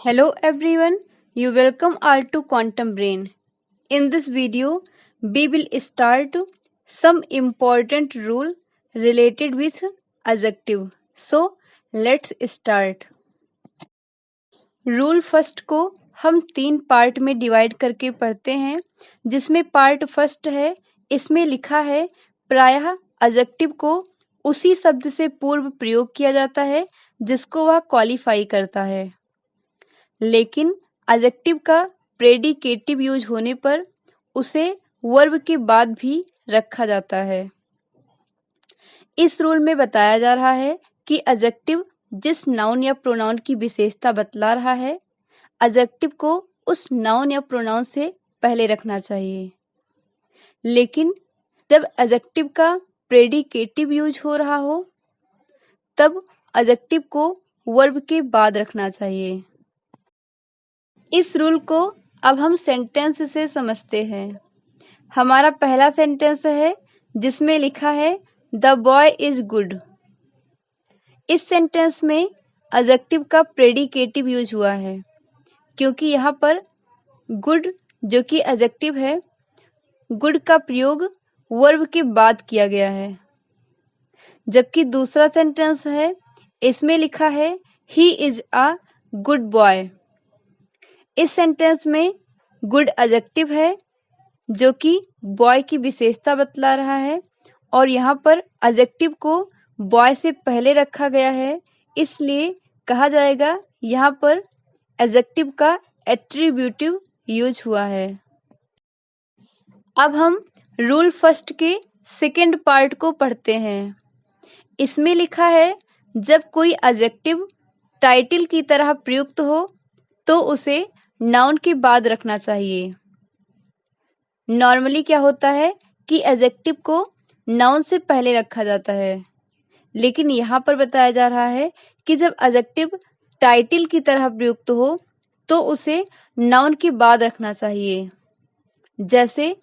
Hello everyone, you welcome all to Quantum Brain. In this video, we will start some important rule related with adjective. So, let's start. Rule first को हम 3 part में divide करके पढ़ते हैं, जिसमें part first है, इसमें लिखा है प्रायः एडजेक्टिव को उसी शब्द से पूर्व प्रयोग किया जाता है जिसको वह क्वालिफाई करता है, लेकिन एडजेक्टिव का प्रेडिकेटिव यूज होने पर उसे वर्ब के बाद भी रखा जाता है। इस रूल में बताया जा रहा है कि एडजेक्टिव जिस नाउन या प्रोनाउन की विशेषता बतला रहा है, एडजेक्टिव को उस नाउन या प्रोनाउन से पहले रखना चाहिए, लेकिन जब एडजेक्टिव का प्रेडिकेटिव यूज हो रहा हो तब एडजेक्टिव को वर्ब के बाद रखना चाहिए। इस रूल को अब हम सेंटेंस से समझते हैं। हमारा पहला सेंटेंस है जिसमें लिखा है द बॉय इज गुड। इस सेंटेंस में एडजेक्टिव का प्रेडिकेटिव यूज हुआ है, क्योंकि यहाँ पर गुड जो कि एडजेक्टिव है, गुड का प्रयोग वर्ब के बाद किया गया है। जबकि दूसरा सेंटेंस है, इसमें लिखा है he is a good boy. इस सेंटेंस में गुड एडजेक्टिव है जो कि बॉय की विशेषता बतला रहा है, और यहाँ पर एडजेक्टिव को बॉय से पहले रखा गया है, इसलिए कहा जाएगा यहाँ पर एडजेक्टिव का एट्रीब्यूटिव यूज हुआ है। अब हम रूल फर्स्ट के सेकंड पार्ट को पढ़ते हैं। इसमें लिखा है जब कोई एडजेक्टिव टाइटल की तरह प्रयुक्त हो तो उसे नाउन के बाद रखना चाहिए। नॉर्मली क्या होता है कि एडजेक्टिव को नाउन से पहले रखा जाता है, लेकिन यहाँ पर बताया जा रहा है कि जब एडजेक्टिव टाइटल की तरह प्रयुक्त हो तो उसे नाउन के बाद रखना चाहिए। जैसे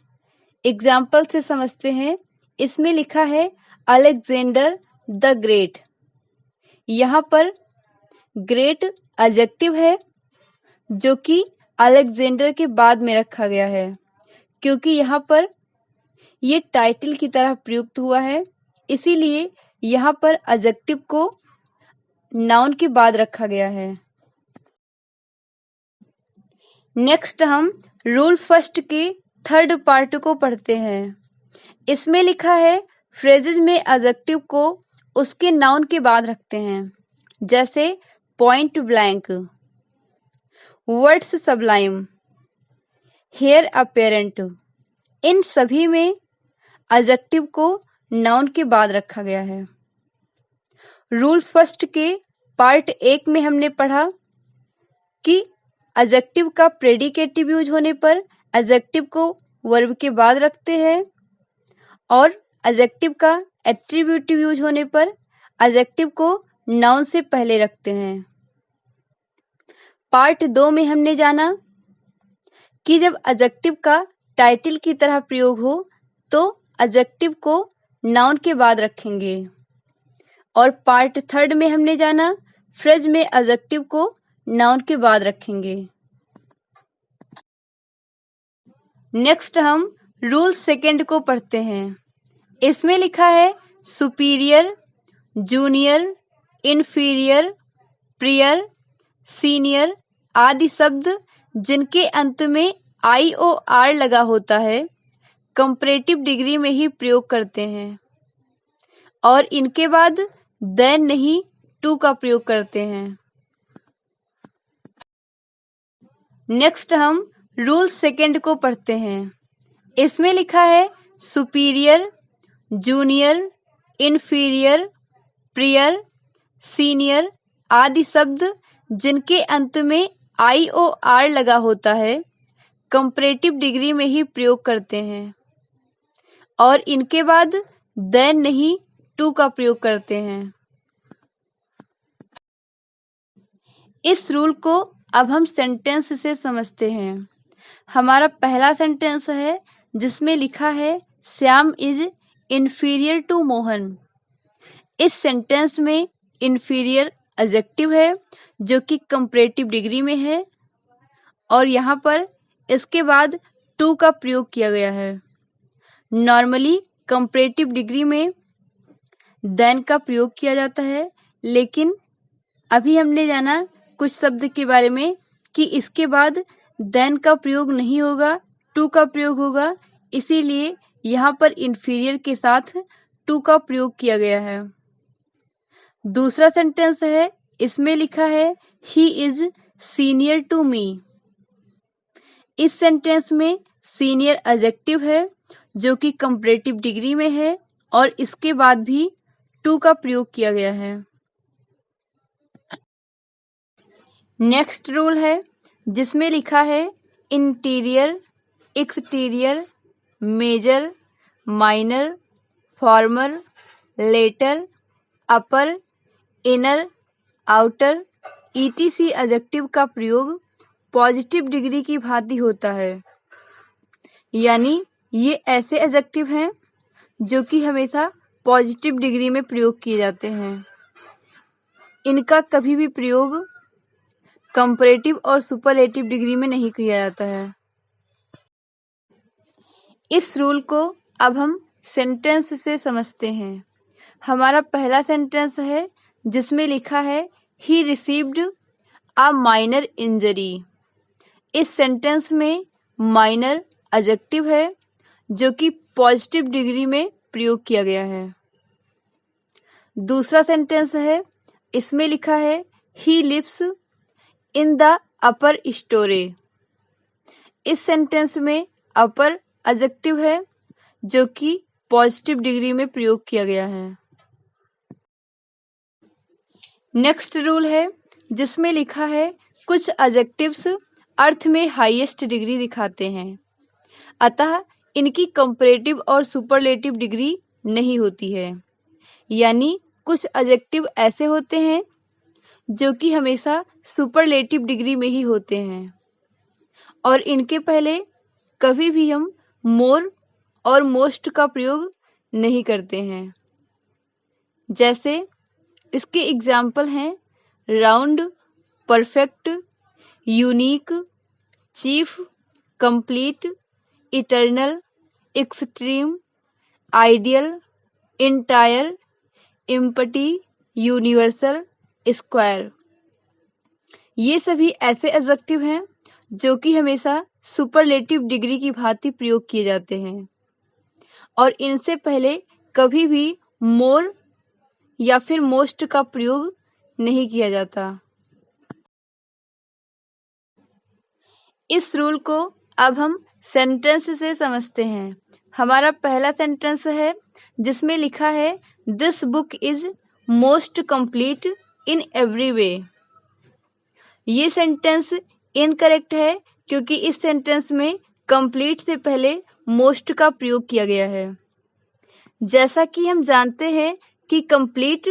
एग्जाम्पल से समझते हैं। इसमें लिखा है अलेक्जेंडर द ग्रेट। यहाँ पर ग्रेट एडजेक्टिव है जो कि अलेक्जेंडर के बाद में रखा गया है, क्योंकि यहाँ पर ये टाइटल की तरह प्रयुक्त हुआ है, इसीलिए यहाँ पर एडजेक्टिव को नाउन के बाद रखा गया है। नेक्स्ट हम रूल फर्स्ट के थर्ड पार्ट को पढ़ते हैं। इसमें लिखा है फ्रेजेज में एडजेक्टिव को उसके नाउन के बाद रखते हैं, जैसे point blank, words sublime, heir apparent. इन सभी में एडजेक्टिव को नाउन के बाद रखा गया है। रूल फर्स्ट के पार्ट 1 में हमने पढ़ा कि एडजेक्टिव का प्रेडिकेटिव यूज होने पर एडजेक्टिव को वर्ब के बाद रखते हैं, और एडजेक्टिव का एट्रीब्यूटिव यूज होने पर एडजेक्टिव को नाउन से पहले रखते हैं। पार्ट 2 में हमने जाना कि जब एडजेक्टिव का टाइटल की तरह प्रयोग हो तो एडजेक्टिव को नाउन के बाद रखेंगे, और पार्ट 3 में हमने जाना फ्रेज में एडजेक्टिव को नाउन के बाद रखेंगे। नेक्स्ट हम रूल सेकंड को पढ़ते हैं। इसमें लिखा है superior, junior, inferior, prior, senior आदि शब्द जिनके अंत में IOR लगा होता है कंपैरेटिव डिग्री में ही प्रयोग करते हैं, और इनके बाद देन नहीं टू का प्रयोग करते हैं। नेक्स्ट हम रूल सेकंड को पढ़ते हैं। इसमें लिखा है superior, junior, inferior, prior, senior आदि शब्द जिनके अंत में IOR लगा होता है कंपैरेटिव डिग्री में ही प्रयोग करते हैं, और इनके बाद देन नहीं टू का प्रयोग करते हैं। इस रूल को अब हम सेंटेंस से समझते हैं। हमारा पहला सेंटेंस है जिसमें लिखा है Shyam is inferior to Mohan. इस सेंटेंस में इन्फीरियर एडजेक्टिव है जो कि कंपैरेटिव डिग्री में है और यहाँ पर इसके बाद टू का प्रयोग किया गया है। नॉर्मली कंपैरेटिव डिग्री में देन का प्रयोग किया जाता है, लेकिन अभी हमने जाना कुछ शब्द के बारे में कि इसके बाद देन का प्रयोग नहीं होगा, टू का प्रयोग होगा, इसीलिए यहाँ पर इंफीरियर के साथ टू का प्रयोग किया गया है। दूसरा सेंटेंस है, इसमें लिखा है he is senior to me. इस सेंटेंस में सीनियर एडजेक्टिव है जो कि कंपैरेटिव डिग्री में है और इसके बाद भी टू का प्रयोग किया गया है। नेक्स्ट रूल है जिसमें लिखा है interior, exterior, major, minor, former, latter, upper, inner, outer, ETC adjective का प्रयोग पॉजिटिव डिग्री की भांति होता है। यानी ये ऐसे एडजेक्टिव हैं जो कि हमेशा पॉजिटिव डिग्री में प्रयोग किए जाते हैं। इनका कभी भी प्रयोग कंपैरेटिव और सुपरलेटिव डिग्री में नहीं किया जाता है। इस रूल को अब हम सेंटेंस से समझते हैं। हमारा पहला सेंटेंस है जिसमें लिखा है he received a minor injury. इस सेंटेंस में माइनर एडजेक्टिव है जो कि पॉजिटिव डिग्री में प्रयोग किया गया है। दूसरा सेंटेंस है, इसमें लिखा है he lives in the upper story. इस सेंटेंस में अपर एडजेक्टिव है जो कि पॉजिटिव डिग्री में प्रयोग किया गया है। नेक्स्ट रूल है जिसमें लिखा है कुछ एडजेक्टिव्स अर्थ में हाईएस्ट डिग्री दिखाते हैं, अतः इनकी कंपैरेटिव और सुपरलेटिव डिग्री नहीं होती है। यानी कुछ एडजेक्टिव ऐसे होते हैं जो कि हमेशा सुपरलेटिव डिग्री में ही होते हैं और इनके पहले कभी भी हम मोर और मोस्ट का प्रयोग नहीं करते हैं। जैसे इसके एग्जाम्पल हैं round, perfect, unique, chief, complete, eternal, extreme, ideal, entire, empty, universal, square. ये सभी ऐसे एडजेक्टिव हैं जो कि हमेशा सुपरलेटिव डिग्री की भांति प्रयोग किए जाते हैं और इनसे पहले कभी भी मोर या फिर मोस्ट का प्रयोग नहीं किया जाता। इस रूल को अब हम सेंटेंस से समझते हैं। हमारा पहला सेंटेंस है जिसमें लिखा है this book is most complete in every way. ये सेंटेंस इनकरेक्ट है क्योंकि इस सेंटेंस में कंप्लीट से पहले मोस्ट का प्रयोग किया गया है। जैसा कि हम जानते हैं कि कंप्लीट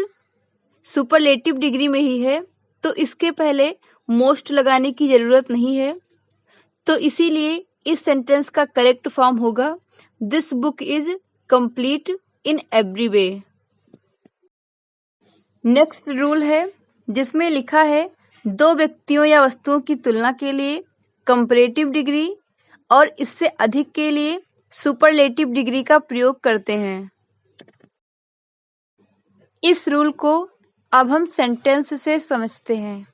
सुपरलेटिव डिग्री में ही है, तो इसके पहले मोस्ट लगाने की ज़रूरत नहीं है। तो इसीलिए इस सेंटेंस का करेक्ट फॉर्म होगा this book is complete in every way. Next rule है जिसमें लिखा है दो व्यक्तियों या वस्तुओं की तुलना के लिए कंपैरेटिव डिग्री और इससे अधिक के लिए सुपरलेटिव डिग्री का प्रयोग करते हैं। इस रूल को अब हम सेंटेंस से समझते हैं।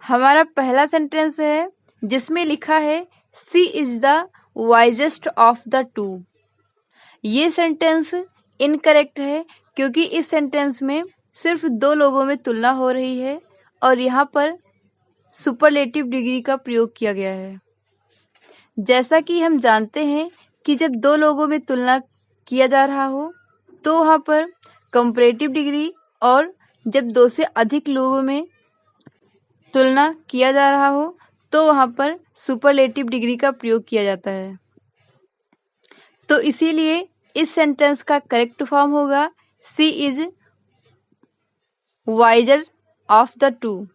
हमारा पहला सेंटेंस है जिसमें लिखा है she is the wisest of the to. ये सेंटेंस इनकरेक्ट है क्योंकि इस सेंटेंस में सिर्फ दो लोगों में तुलना हो रही है और यहाँ पर सुपरलेटिव डिग्री का प्रयोग किया गया है। जैसा कि हम जानते हैं कि जब दो लोगों में तुलना किया जा रहा हो तो वहाँ पर कंपैरेटिव डिग्री, और जब दो से अधिक लोगों में तुलना किया जा रहा हो तो वहाँ पर सुपरलेटिव डिग्री का प्रयोग किया जाता है। तो इसीलिए इस सेंटेंस का करेक्ट फॉर्म होगा she is wiser of the two.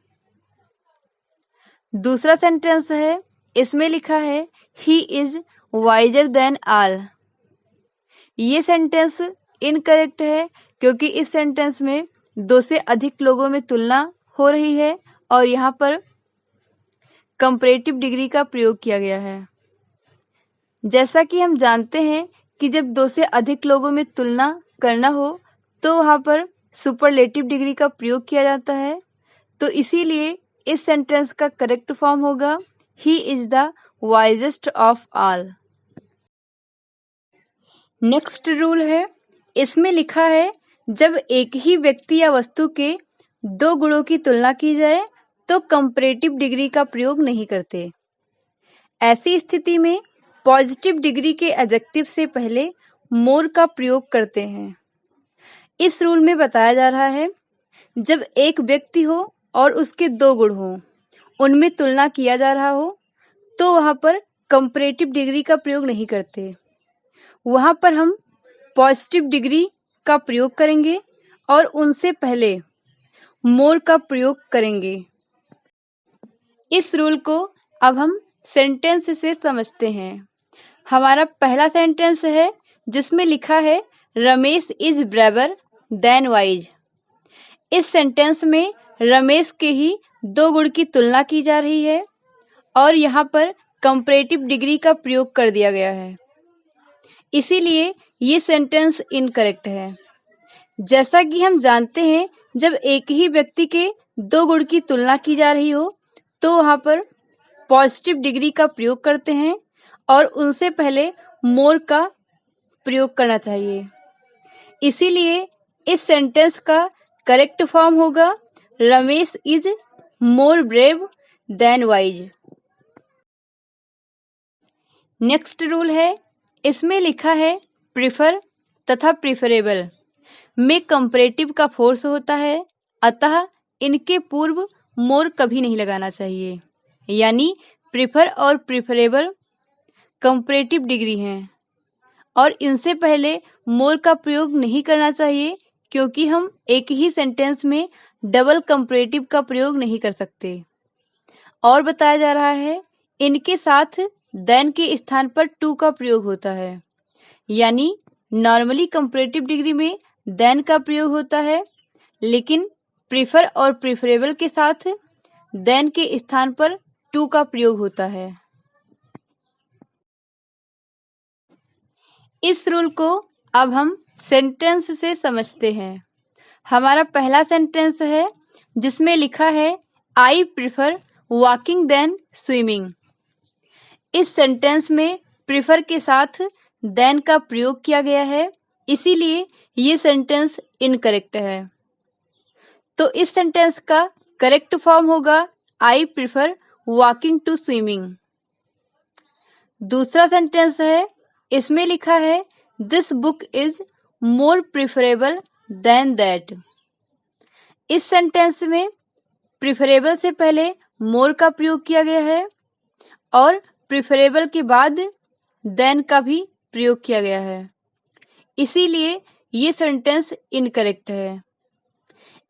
दूसरा सेंटेंस है, इसमें लिखा है he is wiser than all. ये सेंटेंस इनकरेक्ट है क्योंकि इस सेंटेंस में दो से अधिक लोगों में तुलना हो रही है और यहाँ पर कंपैरेटिव डिग्री का प्रयोग किया गया है। जैसा कि हम जानते हैं कि जब दो से अधिक लोगों में तुलना करना हो तो वहाँ पर सुपरलेटिव डिग्री का प्रयोग किया जाता है। तो इसीलिए इस सेंटेंस का करेक्ट फॉर्म होगा he is the wisest of all. Next rule है, इसमें लिखा है जब एक ही व्यक्ति या वस्तु के दो गुणों की तुलना की जाए तो कंपैरेटिव डिग्री का प्रयोग नहीं करते। ऐसी स्थिति में पॉजिटिव डिग्री के एडजेक्टिव से पहले मोर का प्रयोग करते हैं। इस रूल में बताया जा रहा है जब एक व्यक्ति हो और उसके दो गुण हो, उनमें तुलना किया जा रहा हो तो वहां पर कंपैरेटिव डिग्री का प्रयोग नहीं करते। वहां पर हम पॉजिटिव डिग्री का प्रयोग करेंगे और उनसे पहले मोर का प्रयोग करेंगे। इस रूल को अब हम सेंटेंस से समझते हैं। हमारा पहला सेंटेंस है जिसमें लिखा है Ramesh is braver than wise. इस सेंटेंस में रमेश के ही दो गुण की तुलना की जा रही है और यहाँ पर कंपैरेटिव डिग्री का प्रयोग कर दिया गया है, इसीलिए ये सेंटेंस इनकरेक्ट है। जैसा कि हम जानते हैं जब एक ही व्यक्ति के दो गुण की तुलना की जा रही हो तो वहाँ पर पॉजिटिव डिग्री का प्रयोग करते हैं और उनसे पहले मोर का प्रयोग करना चाहिए। इसीलिए इस सेंटेंस का करेक्ट फॉर्म होगा Ramesh is more brave than wise. Next rule है, इसमें लिखा है प्रिफर तथा प्रिफरेबल में कंपैरेटिव का फोर्स होता है, अतः इनके पूर्व मोर कभी नहीं लगाना चाहिए। यानी प्रिफर और प्रिफरेबल कंपैरेटिव डिग्री हैं और इनसे पहले मोर का प्रयोग नहीं करना चाहिए क्योंकि हम एक ही सेंटेंस में डबल कंपैरेटिव का प्रयोग नहीं कर सकते। और बताया जा रहा है इनके साथ देन के स्थान पर टू का प्रयोग होता है। यानी नॉर्मली कंपैरेटिव डिग्री में देन का प्रयोग होता है, लेकिन प्रिफर और प्रिफरेबल के साथ देन के स्थान पर टू का प्रयोग होता है। इस रूल को अब हम सेंटेंस से समझते हैं। हमारा पहला सेंटेंस है जिसमें लिखा है I prefer walking than swimming. इस सेंटेंस में प्रिफर के साथ देन का प्रयोग किया गया है, इसीलिए ये सेंटेंस इनकरेक्ट है। तो इस सेंटेंस का करेक्ट फॉर्म होगा I prefer walking to swimming. दूसरा सेंटेंस है, इसमें लिखा है this book is more preferable than that. इस सेंटेंस में प्रिफरेबल से पहले मोर का प्रयोग किया गया है और प्रिफरेबल के बाद देन का भी प्रयोग किया गया है, इसीलिए ये सेंटेंस इनकरेक्ट है।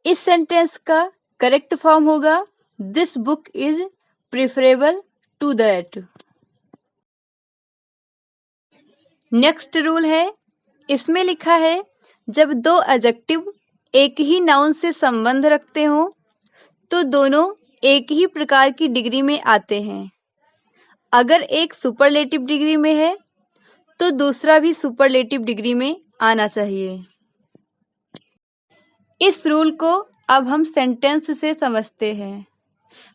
इस सेंटेंस का करेक्ट फॉर्म होगा this book is preferable to that. Next rule है, इसमें लिखा है जब दो एडजेक्टिव एक ही नाउन से संबंध रखते हो तो दोनों एक ही प्रकार की डिग्री में आते हैं। अगर एक सुपरलेटिव डिग्री में है तो दूसरा भी सुपरलेटिव डिग्री में आना चाहिए। इस रूल को अब हम सेंटेंस से समझते हैं।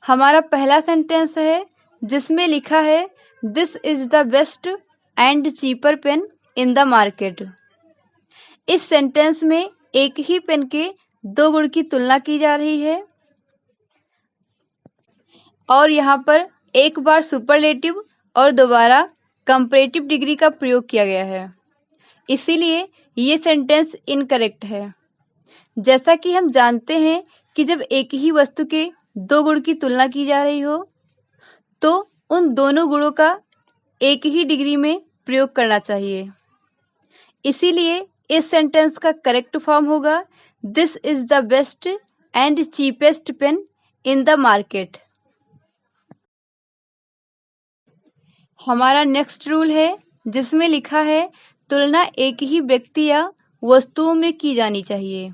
हमारा पहला सेंटेंस है जिसमें लिखा है this is the best and cheaper pain in the market. इस सेंटेंस में एक ही पेन के दो गुण की तुलना की जा रही है और यहाँ पर एक बार सुपरलेटिव और दोबारा कंपैरेटिव डिग्री का प्रयोग किया गया है, इसीलिए ये सेंटेंस इनकरेक्ट है। जैसा कि हम जानते हैं कि जब एक ही वस्तु के दो गुण की तुलना की जा रही हो तो उन दोनों गुणों का एक ही डिग्री में प्रयोग करना चाहिए, इसीलिए इस सेंटेंस का करेक्ट फॉर्म होगा this is the best and cheapest pain in the market. हमारा नेक्स्ट रूल है जिसमें लिखा है तुलना एक ही व्यक्ति या वस्तुओं में की जानी चाहिए।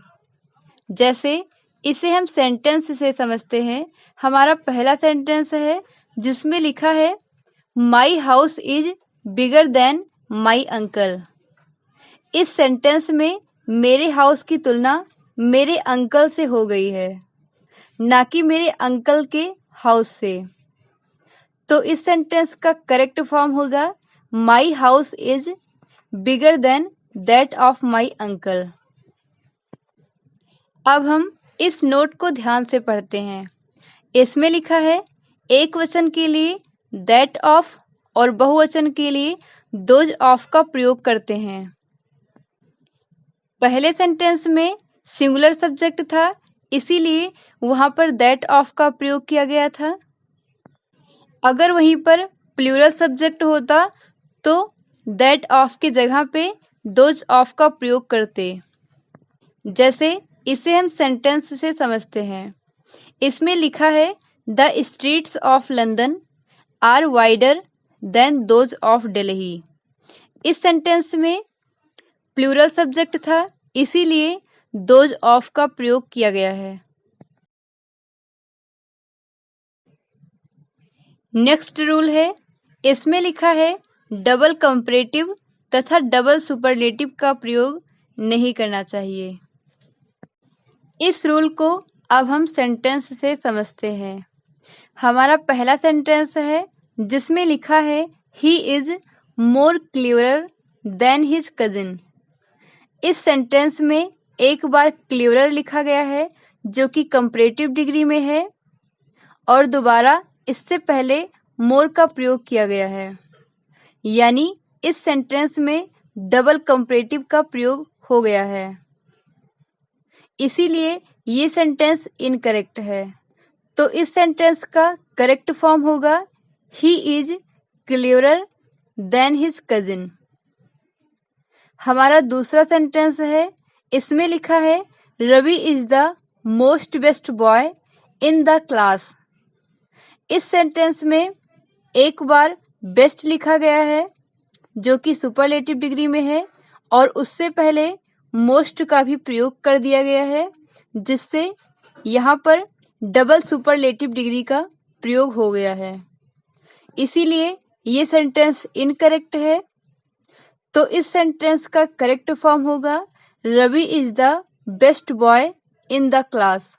जैसे इसे हम सेंटेंस से समझते हैं। हमारा पहला सेंटेंस है जिसमें लिखा है my house is bigger than my uncle. इस सेंटेंस में मेरे हाउस की तुलना मेरे अंकल से हो गई है, ना कि मेरे अंकल के हाउस से। तो इस सेंटेंस का करेक्ट फॉर्म होगा my house is bigger than that of my uncle. अब हम इस नोट को ध्यान से पढ़ते हैं। इसमें लिखा है एक वचन के लिए दैट ऑफ और बहुवचन के लिए दोज ऑफ का प्रयोग करते हैं। पहले सेंटेंस में सिंगुलर सब्जेक्ट था, इसीलिए वहां पर दैट ऑफ का प्रयोग किया गया था। अगर वहीं पर प्लूरल सब्जेक्ट होता तो दैट ऑफ की जगह पे दोज ऑफ का प्रयोग करते। जैसे इसे हम सेंटेंस से समझते हैं। इसमें लिखा है the streets of London are wider than those of Delhi. इस सेंटेंस में प्लूरल सब्जेक्ट था, इसीलिए दोज ऑफ का प्रयोग किया गया है। नेक्स्ट रूल है, इसमें लिखा है डबल कंपैरेटिव तथा डबल सुपरलेटिव का प्रयोग नहीं करना चाहिए। इस रूल को अब हम सेंटेंस से समझते हैं। हमारा पहला सेंटेंस है जिसमें लिखा है he is more cleverer than his cousin. इस सेंटेंस में एक बार क्लेवरर लिखा गया है जो कि कंपैरेटिव डिग्री में है, और दोबारा इससे पहले मोर का प्रयोग किया गया है, यानी इस सेंटेंस में डबल कंपैरेटिव का प्रयोग हो गया है। इसीलिए ये सेंटेंस इनकरेक्ट है। तो इस सेंटेंस का करेक्ट फॉर्म होगा he is cleverer than his cousin. हमारा दूसरा सेंटेंस है, इसमें लिखा है Ravi is the most best boy in the class. इस सेंटेंस में एक बार बेस्ट लिखा गया है जो कि सुपरलेटिव डिग्री में है, और उससे पहले मोस्ट का भी प्रयोग कर दिया गया है, जिससे यहाँ पर डबल सुपरलेटिव डिग्री का प्रयोग हो गया है। इसीलिए ये सेंटेंस इनकरेक्ट है। तो इस सेंटेंस का करेक्ट फॉर्म होगा Ravi is the best boy in the class.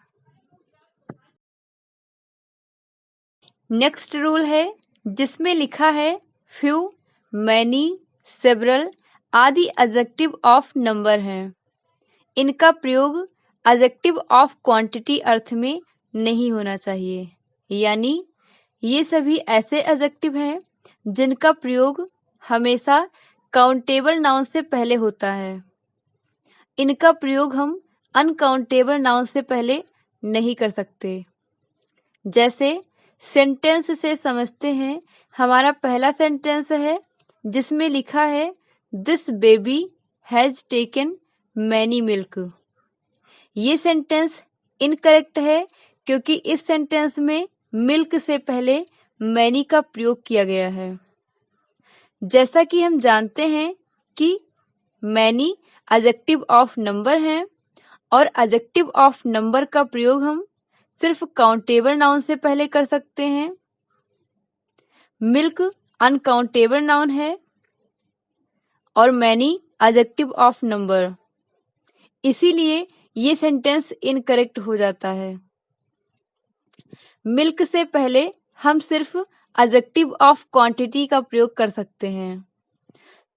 Next rule है जिसमें लिखा है फ्यू, मैनी, सेवरल आदि एडजेक्टिव ऑफ नंबर हैं। इनका प्रयोग एडजेक्टिव ऑफ क्वांटिटी अर्थ में नहीं होना चाहिए, यानी ये सभी ऐसे एडजेक्टिव हैं जिनका प्रयोग हमेशा काउंटेबल नाउन से पहले होता है। इनका प्रयोग हम अनकाउंटेबल नाउन से पहले नहीं कर सकते। जैसे सेंटेंस से समझते हैं। हमारा पहला सेंटेंस है जिसमें लिखा है this baby has taken many milk. ये सेंटेंस इनकरेक्ट है क्योंकि इस सेंटेंस में मिल्क से पहले मैनी का प्रयोग किया गया है। जैसा कि हम जानते हैं कि मैनी एडजेक्टिव ऑफ नंबर है, और एडजेक्टिव ऑफ नंबर का प्रयोग हम सिर्फ काउंटेबल नाउन से पहले कर सकते हैं। मिल्क अनकाउंटेबल नाउन है और मैनी एडजेक्टिव ऑफ नंबर, इसीलिए ये सेंटेंस इनकरेक्ट हो जाता है। मिल्क से पहले हम सिर्फ एडजेक्टिव ऑफ क्वांटिटी का प्रयोग कर सकते हैं।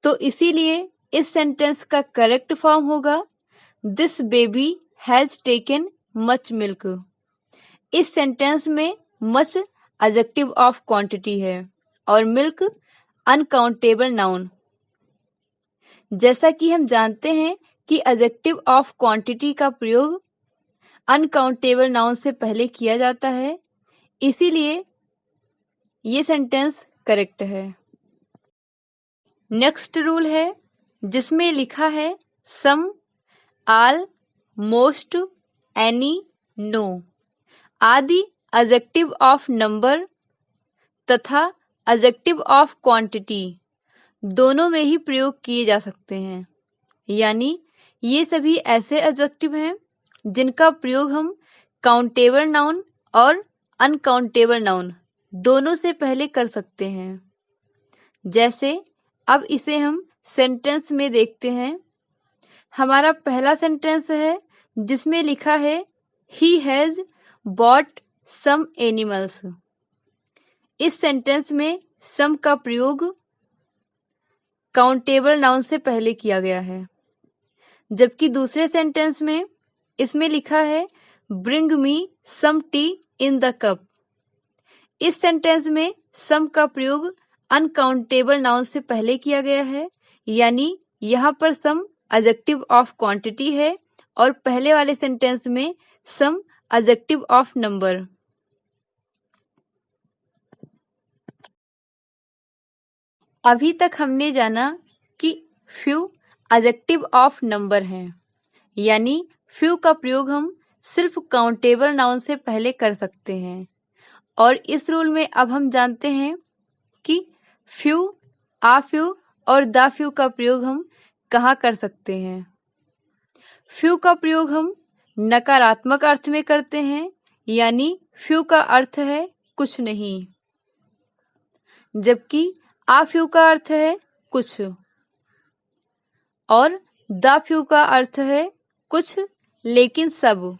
तो इसीलिए इस सेंटेंस का करेक्ट फॉर्म होगा this baby has taken much milk. इस सेंटेंस में मच एडजेक्टिव ऑफ क्वांटिटी है और मिल्क अनकाउंटेबल नाउन। जैसा कि हम जानते हैं कि एडजेक्टिव ऑफ क्वांटिटी का प्रयोग अनकाउंटेबल नाउन से पहले किया जाता है, इसीलिए ये सेंटेंस करेक्ट है। नेक्स्ट रूल है जिसमें लिखा है सम, ऑल, मोस्ट, एनी, नो आदि एडजेक्टिव ऑफ नंबर तथा एडजेक्टिव ऑफ क्वांटिटी दोनों में ही प्रयोग किए जा सकते हैं। यानी ये सभी ऐसे एडजेक्टिव हैं जिनका प्रयोग हम काउंटेबल नाउन और अनकाउंटेबल नाउन दोनों से पहले कर सकते हैं। जैसे अब इसे हम सेंटेंस में देखते हैं। हमारा पहला सेंटेंस है जिसमें लिखा है he has bought some animals. इस सेंटेंस में सम का प्रयोग काउंटेबल नाउन से पहले किया गया है। जबकि दूसरे सेंटेंस में इसमें लिखा है bring me some tea in the cup. इस सेंटेंस में सम का प्रयोग अनकाउंटेबल नाउन से पहले किया गया है, यानी यहाँ पर सम एडजेक्टिव ऑफ क्वांटिटी है और पहले वाले सेंटेंस में सम एडजेक्टिव ऑफ नंबर। अभी तक हमने जाना कि फ्यू एडजेक्टिव ऑफ नंबर हैं, यानी फ्यू का प्रयोग हम सिर्फ काउंटेबल नाउन से पहले कर सकते हैं। और इस रूल में अब हम जानते हैं कि फ्यू, आ फ्यू और द फ्यू का प्रयोग हम कहाँ कर सकते हैं। फ्यू का प्रयोग हम नकारात्मक अर्थ में करते हैं, यानी फ्यू का अर्थ है कुछ नहीं, जबकि आ फ्यू का अर्थ है कुछ और द फ्यू का अर्थ है कुछ लेकिन सब।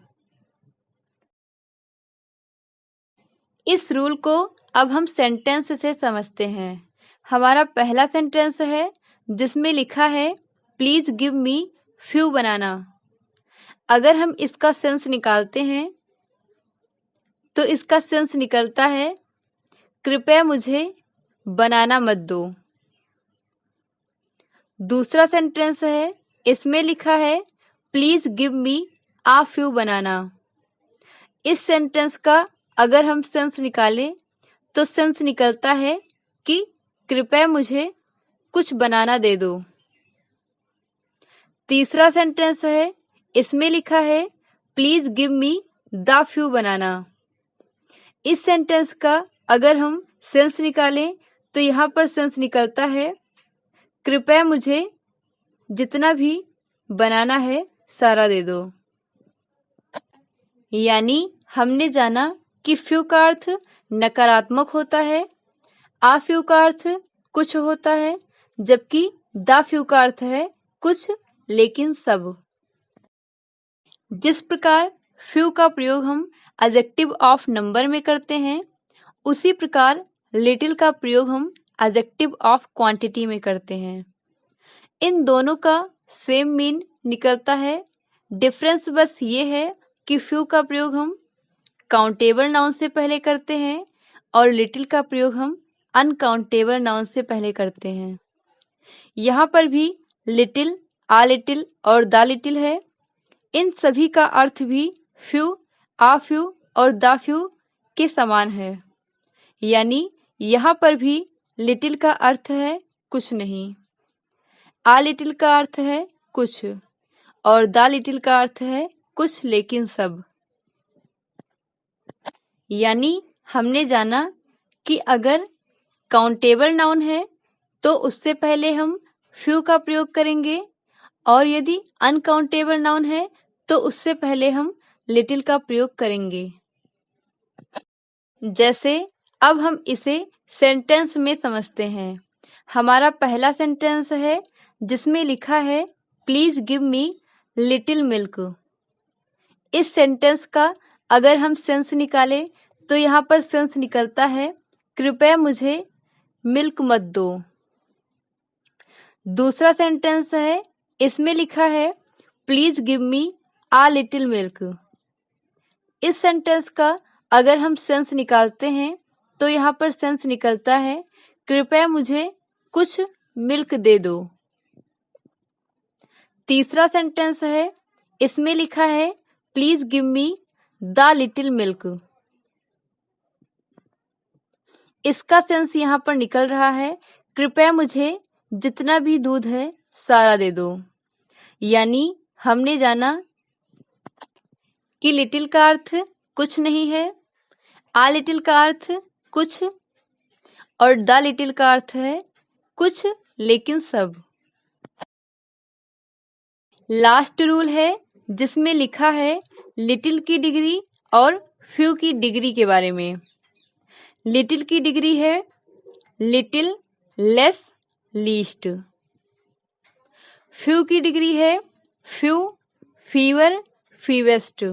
इस रूल को अब हम सेंटेंस से समझते हैं। हमारा पहला सेंटेंस है जिसमें लिखा है प्लीज गिव मी फ्यू बनाना। अगर हम इसका सेंस निकालते हैं तो इसका सेंस निकलता है कृपया मुझे बनाना मत दो। दूसरा सेंटेंस है, इसमें लिखा है please give me a few banana. इस सेंटेंस का अगर हम सेंस निकालें तो सेंस निकलता है कि कृपया मुझे कुछ बनाना दे दो। तीसरा सेंटेंस है, इसमें लिखा है please give me the few banana. इस सेंटेंस का अगर हम सेंस निकालें तो यहाँ पर सेंस निकलता है कृपया मुझे जितना भी बनाना है सारा दे दो। यानी हमने जाना कि फ्यू का अर्थ नकारात्मक होता है, आ फ्यू का अर्थ कुछ होता है, जबकि द फ्यू का अर्थ है कुछ लेकिन सब। जिस प्रकार फ्यू का प्रयोग हम एडजेक्टिव ऑफ नंबर में करते हैं, उसी प्रकार लिटिल का प्रयोग हम एडजेक्टिव ऑफ क्वांटिटी में करते हैं। इन दोनों का सेम मीन निकलता है, डिफरेंस बस ये है कि फ्यू का प्रयोग हम काउंटेबल नाउन से पहले करते हैं और लिटिल का प्रयोग हम अनकाउंटेबल नाउन से पहले करते हैं। यहाँ पर भी लिटिल, आ लिटिल और द लिटिल है। इन सभी का अर्थ भी फ्यू, आ फ्यू और द फ्यू के समान है, यानी यहाँ पर भी लिटिल का अर्थ है कुछ नहीं, आ लिटिल का अर्थ है कुछ और द लिटिल का अर्थ है कुछ लेकिन सब। यानी हमने जाना कि अगर काउंटेबल नाउन है तो उससे पहले हम फ्यू का प्रयोग करेंगे और यदि अनकाउंटेबल नाउन है तो उससे पहले हम लिटिल का प्रयोग करेंगे। जैसे अब हम इसे सेंटेंस में समझते हैं। हमारा पहला सेंटेंस है जिसमें लिखा है please give me little milk. इस सेंटेंस का अगर हम सेंस निकालें तो यहाँ पर सेंस निकलता है कृपया मुझे मिल्क मत दो। दूसरा सेंटेंस है, इसमें लिखा है please give me uh little milk. इस सेंटेंस का अगर हम सेंस निकालते हैं तो यहाँ पर सेंस निकलता है कृपया मुझे कुछ मिल्क दे दो। तीसरा सेंटेंस है, इसमें लिखा है please give me the little milk. इसका सेंस यहाँ पर निकल रहा है कृपया मुझे जितना भी दूध है सारा दे दो। यानी हमने जाना कि लिटिल का अर्थ कुछ नहीं है, आ लिटिल का अर्थ कुछ और द लिटिल का अर्थ है कुछ लेकिन सब। लास्ट रूल है जिसमें लिखा है लिटिल की डिग्री और फ्यू की डिग्री के बारे में। लिटिल की डिग्री है लिटिल, लेस, लीस्ट। फ्यू की डिग्री है फ्यू, फीवर, फीवेस्ट।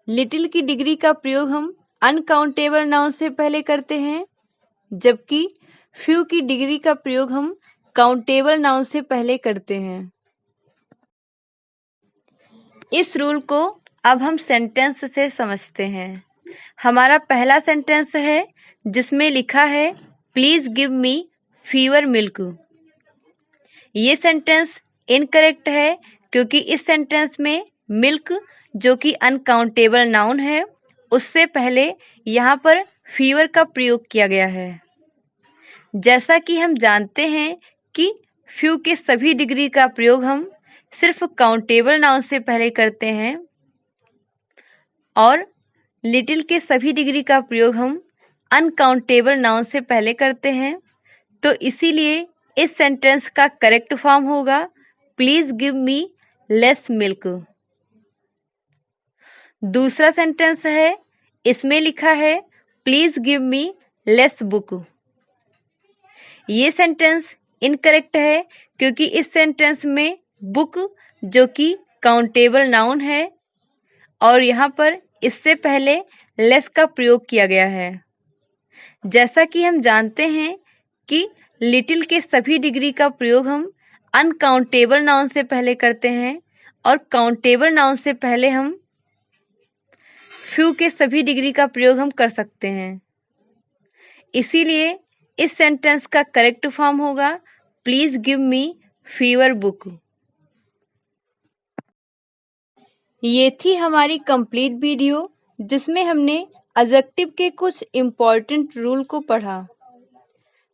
लिटिल की डिग्री का प्रयोग हम अनकाउंटेबल नाउन से पहले करते हैं, जबकि फ्यू की डिग्री का प्रयोग हम काउंटेबल नाउन से पहले करते हैं। इस रूल को अब हम सेंटेंस से समझते हैं। हमारा पहला सेंटेंस है जिसमें लिखा है please give me fever milk. ये सेंटेंस इनकरेक्ट है क्योंकि इस सेंटेंस में मिल्क जो कि अनकाउंटेबल नाउन है उससे पहले यहाँ पर फीवर का प्रयोग किया गया है। जैसा कि हम जानते हैं कि फ्यू के सभी डिग्री का प्रयोग हम सिर्फ काउंटेबल नाउन से पहले करते हैं और लिटिल के सभी डिग्री का प्रयोग हम अनकाउंटेबल नाउन से पहले करते हैं, तो इसीलिए इस सेंटेंस का करेक्ट फॉर्म होगा please give me less milk. दूसरा सेंटेंस है, इसमें लिखा है please give me less book. ये सेंटेंस इनकरेक्ट है क्योंकि इस सेंटेंस में बुक जो कि काउंटेबल नाउन है और यहाँ पर इससे पहले लेस का प्रयोग किया गया है। जैसा कि हम जानते हैं कि लिटिल के सभी डिग्री का प्रयोग हम अनकाउंटेबल नाउन से पहले करते हैं और काउंटेबल नाउन से पहले हम फ्यू के सभी डिग्री का प्रयोग हम कर सकते हैं। इसीलिए इस सेंटेंस का करेक्ट फॉर्म होगा please give me fever book. ये थी हमारी कंप्लीट वीडियो जिसमें हमने एडजेक्टिव के कुछ इम्पोर्टेंट रूल को पढ़ा।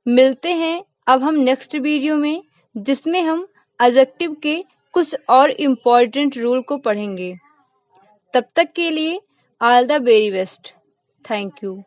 मिलते हैं अब हम नेक्स्ट वीडियो में जिसमें हम एडजेक्टिव के कुछ और इम्पोर्टेंट रूल को पढ़ेंगे। तब तक के लिए all the very best. Thank you.